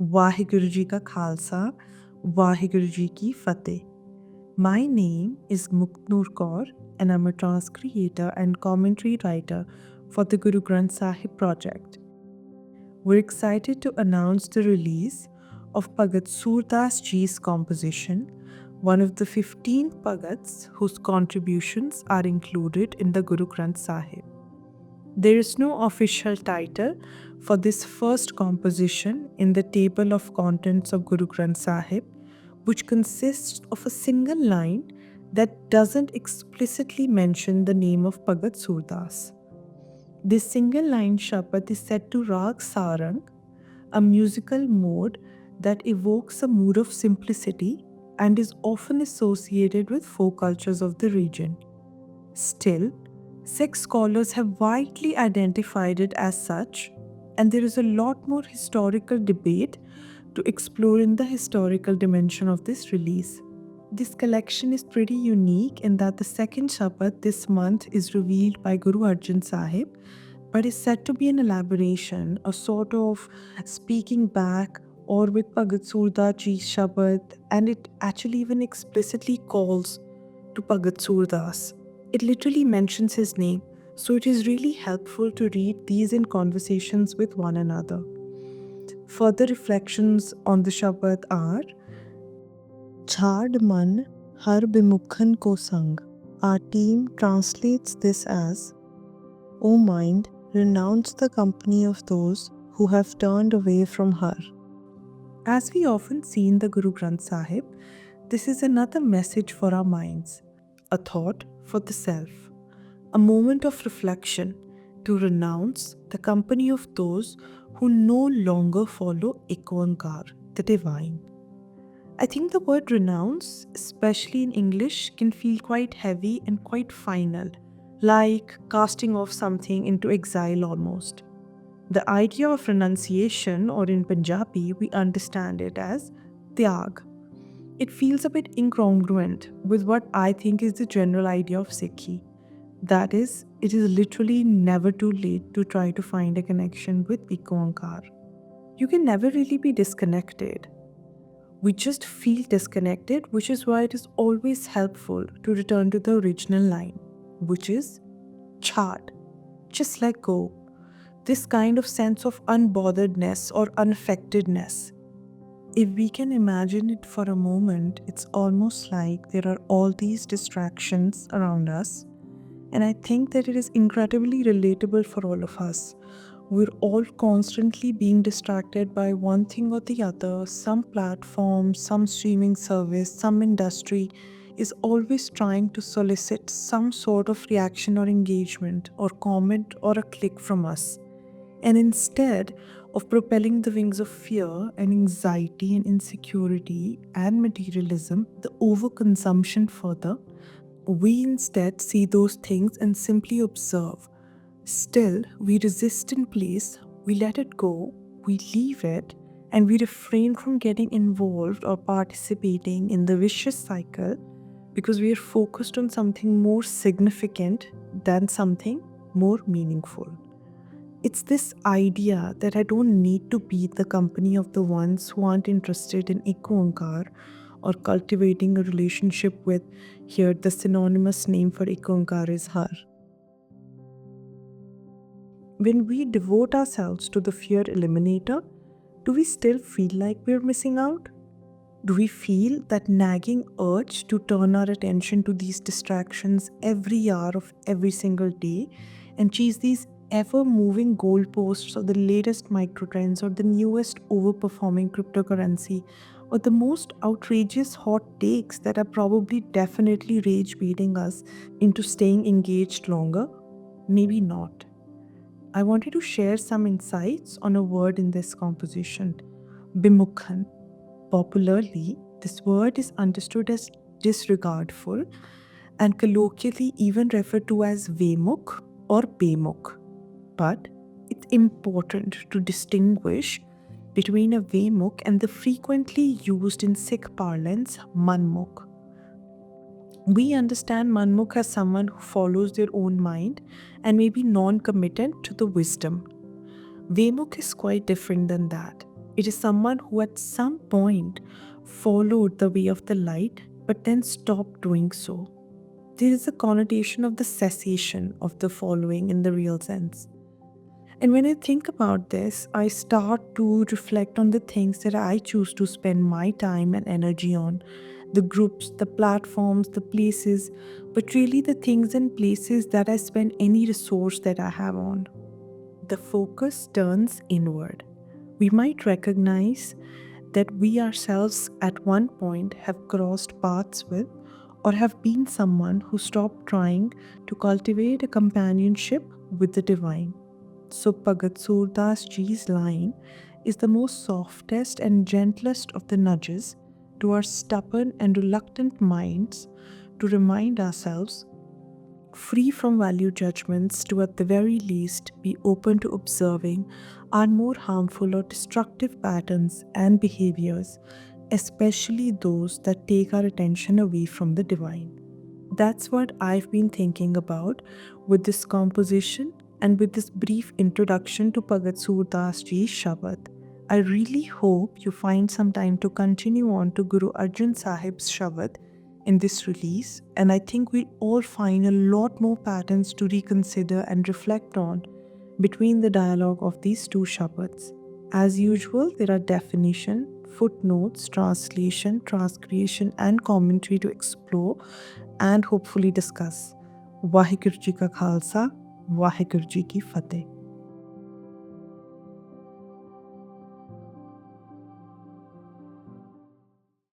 Vaheguru Ji Ka Khalsa, Vaheguru Ji Ki Fateh. My name is Muktnoor Kaur and I'm a transcreator and commentary writer for the Guru Granth Sahib project. We're excited to announce the release of Bhagat Surdas Ji's composition, one of the 15 Bhagats whose contributions are included in the Guru Granth Sahib. There is no official title for this first composition in the table of contents of Guru Granth Sahib, which consists of a single line that doesn't explicitly mention the name of Bhagat Surdas. This single line Shabad is set to Rag Sarang, a musical mode that evokes a mood of simplicity and is often associated with folk cultures of the region. Still, Sikh scholars have widely identified it as such, and there is a lot more historical debate to explore in the historical dimension of this release. This collection is pretty unique in that the second Shabad this month is revealed by Guru Arjan Sahib, but is said to be an elaboration, a sort of speaking back or with Bhagat Surdas Ji's Shabad, and it actually even explicitly calls to Bhagat Surdas. It literally mentions his name, so it is really helpful to read these in conversations with one another. Further reflections on the Shabad are Chhad man har Bimukhan ko sang. Our team translates this as, O mind, renounce the company of those who have turned away from her. As we often see in the Guru Granth Sahib, this is another message for our minds, a thought for the self, a moment of reflection to renounce the company of those who no longer follow IkOankar, the divine. I think the word renounce, especially in English, can feel quite heavy and quite final, like casting off something into exile almost. The idea of renunciation, or in Punjabi, we understand it as tyag. It feels a bit incongruent with what I think is the general idea of Sikhi. That is, it is literally never too late to try to find a connection with IkOankar. You can never really be disconnected. We just feel disconnected, which is why it is always helpful to return to the original line, which is chhad, just let go. This kind of sense of unbotheredness or unaffectedness. If we can imagine it for a moment, it's almost like there are all these distractions around us, and I think that it is incredibly relatable for all of us. We're all constantly being distracted by one thing or the other. Some platform, some streaming service, some industry is always trying to solicit some sort of reaction or engagement or comment or a click from us. And instead of propelling the wings of fear and anxiety and insecurity and materialism, the overconsumption further, we instead see those things and simply observe. Still, we resist in place, we let it go, we leave it, and we refrain from getting involved or participating in the vicious cycle because we are focused on something more significant than something more meaningful. It's this idea that I don't need to be the company of the ones who aren't interested in IkOankar or cultivating a relationship with, here the synonymous name for IkOankar is her. When we devote ourselves to the fear eliminator, do we still feel like we're missing out? Do we feel that nagging urge to turn our attention to these distractions every hour of every single day and chase these ever-moving goalposts or the latest microtrends or the newest overperforming cryptocurrency or the most outrageous hot takes that are probably definitely rage-baiting us into staying engaged longer? Maybe not. I wanted to share some insights on a word in this composition, Bimukhan. Popularly, this word is understood as disregardful and colloquially even referred to as Vemukh or Bemukh. But it's important to distinguish between a Vemukh and the frequently used in Sikh parlance Manmukh. We understand Manmukh as someone who follows their own mind and may be non-committed to the wisdom. Vemukh is quite different than that. It is someone who at some point followed the way of the light but then stopped doing so. There is a connotation of the cessation of the following in the real sense. And when I think about this, I start to reflect on the things that I choose to spend my time and energy on, the groups, the platforms, the places, but really the things and places that I spend any resource that I have on. The focus turns inward. We might recognize that we ourselves at one point have crossed paths with or have been someone who stopped trying to cultivate a companionship with the divine. So Bhagat Surdas Ji's line is the most softest and gentlest of the nudges to our stubborn and reluctant minds to remind ourselves, free from value judgments, to at the very least be open to observing our more harmful or destructive patterns and behaviors, especially those that take our attention away from the divine. That's what I've been thinking about with this composition and with this brief introduction to Bhagat Surdas Ji's Shabad. I really hope you find some time to continue on to Guru Arjan Sahib's Shabad in this release, and I think we'll all find a lot more patterns to reconsider and reflect on between the dialogue of these two Shabads. As usual, there are definition, footnotes, translation, transcreation, and commentary to explore and hopefully discuss. Vaheguru Ji Ka Khalsa, Vaheguru Ji Ki Fateh.